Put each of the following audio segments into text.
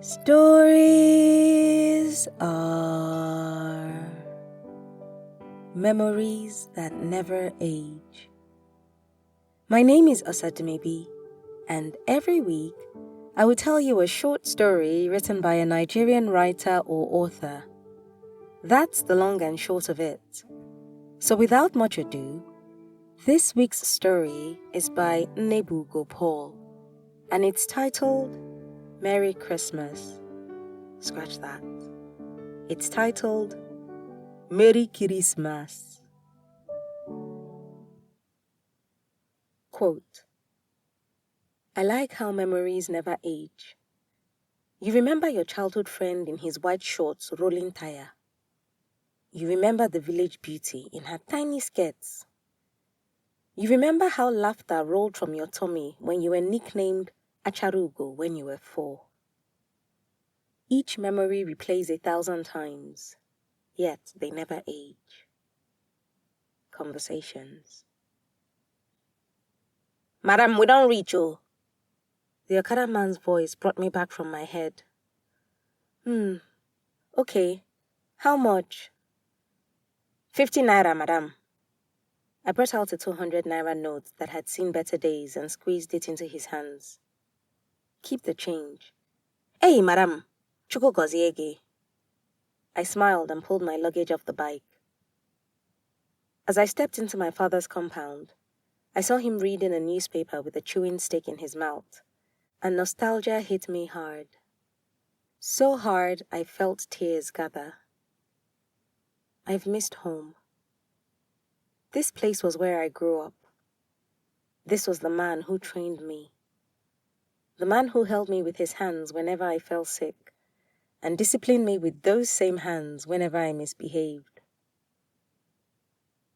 Stories are memories that never age. My name is Osadumebi, and every week I will tell you a short story written by a Nigerian writer or author. That's the long and short of it. So without much ado, this week's story is by Nnebuugo Paul, and it's titled Merry Christmas. Scratch that. It's titled Merry Kirismas. Quote, I like how memories never age. You remember your childhood friend in his white shorts rolling tire. You remember the village beauty in her tiny skirts. You remember how laughter rolled from your tummy when you were nicknamed Acharugo when you were 4. Each memory replays 1,000 times, yet they never age. Conversations. Madam, we don't reach you. The Okada man's voice brought me back from my head. Okay. How much? 50 naira, madam. I brought out a 200 naira note that had seen better days and squeezed it into his hands. Keep the change. Hey, madam. Chuko goziege. I smiled and pulled my luggage off the bike. As I stepped into my father's compound, I saw him reading a newspaper with a chewing stick in his mouth, and nostalgia hit me hard. So hard I felt tears gather. I've missed home. This place was where I grew up. This was the man who trained me. The man who held me with his hands whenever I fell sick, and disciplined me with those same hands whenever I misbehaved.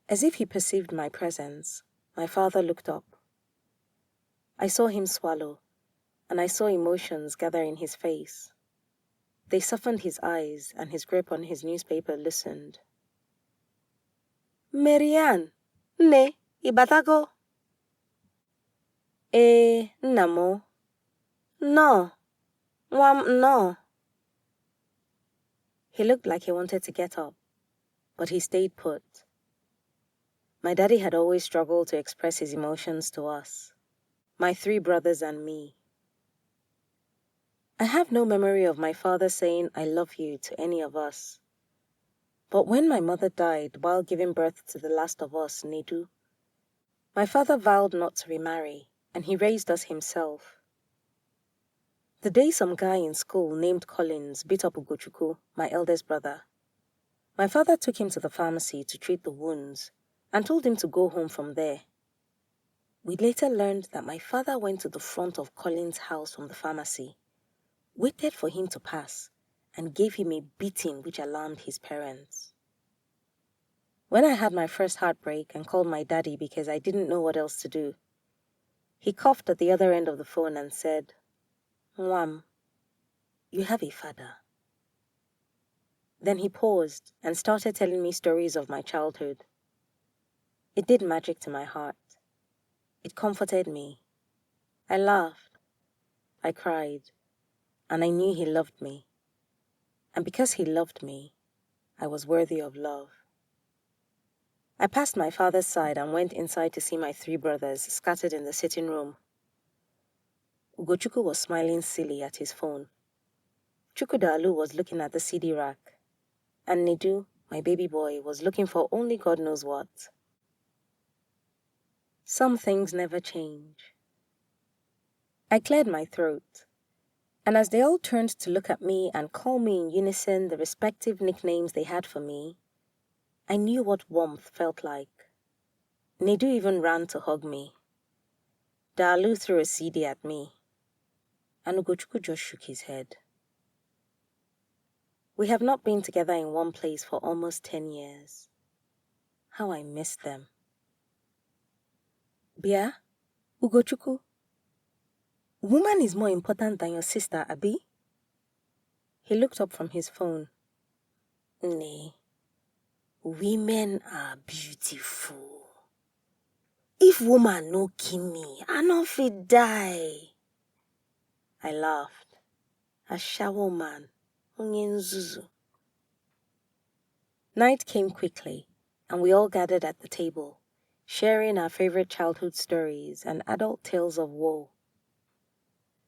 As if he perceived my presence, my father looked up. I saw him swallow, and I saw emotions gather in his face. They softened his eyes, and his grip on his newspaper loosened. Marianne, ne, ibatago? Namo. No. No. He looked like he wanted to get up, but he stayed put. My daddy had always struggled to express his emotions to us, my 3 brothers and me. I have no memory of my father saying, I love you to any of us. But when my mother died while giving birth to the last of us, Nedu, my father vowed not to remarry, and he raised us himself. The day some guy in school named Collins beat up Ugochukwu, my eldest brother, my father took him to the pharmacy to treat the wounds and told him to go home from there. We later learned that my father went to the front of Collins' house from the pharmacy, waited for him to pass, and gave him a beating which alarmed his parents. When I had my first heartbreak and called my daddy because I didn't know what else to do, he coughed at the other end of the phone and said, Mwam, you have a father. Then he paused and started telling me stories of my childhood. It did magic to my heart. It comforted me. I laughed. I cried. And I knew he loved me. And because he loved me, I was worthy of love. I passed my father's side and went inside to see my 3 brothers scattered in the sitting room. Ugochukwu was smiling silly at his phone. Chukwudalu was looking at the CD rack. And Nedu, my baby boy, was looking for only God knows what. Some things never change. I cleared my throat, and as they all turned to look at me and call me in unison the respective nicknames they had for me, I knew what warmth felt like. Nedu even ran to hug me. Dalu threw a CD at me, and Ugochukwu just shook his head. We have not been together in one place for almost 10 years. How I miss them. Bia, Ugochukwu, woman is more important than your sister, Abi? He looked up from his phone. Nay, women are beautiful. If woman no kill me, I no fit die. I laughed. a shallow man, onye nzuzu. Night came quickly, and we all gathered at the table, sharing our favorite childhood stories and adult tales of woe.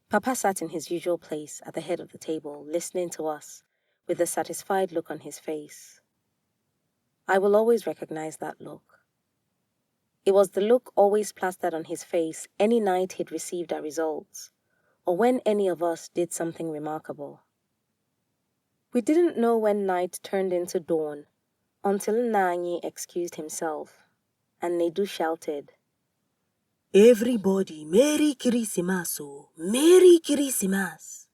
Papa sat in his usual place at the head of the table, listening to us, with a satisfied look on his face. I will always recognize that look. It was the look always plastered on his face any night he'd received our results, or when any of us did something remarkable. We didn't know when night turned into dawn until Nanyi excused himself, and Nnedu shouted, "Everybody, Merry Kirismas, oh, Merry Kirismas!"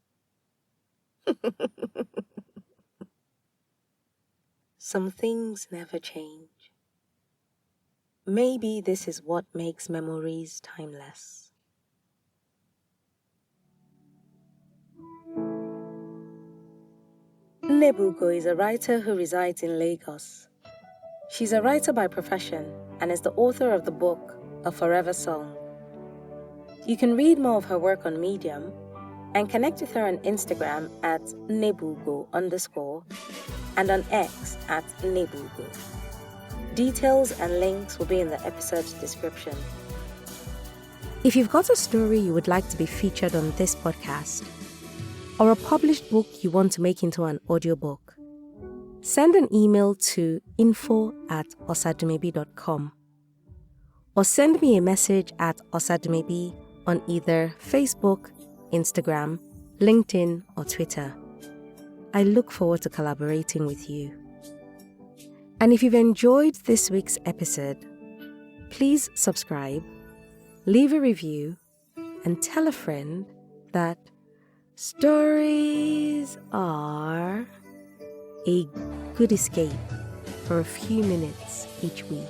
Some things never change. Maybe this is what makes memories timeless. Nnebuugo is a writer who resides in Lagos. She's a writer by profession and is the author of the book A Forever Song. You can read more of her work on Medium and connect with her on Instagram at Nnebuugo_ and on X at Nnebuugo. Details and links will be in the episode's description. If you've got a story you would like to be featured on this podcast, or a published book you want to make into an audiobook, send an email to info@osadumebi.com or send me a message at Osadumebi on either Facebook, Instagram, LinkedIn, or Twitter. I look forward to collaborating with you. And if you've enjoyed this week's episode, please subscribe, leave a review, and tell a friend that stories are a good escape for a few minutes each week.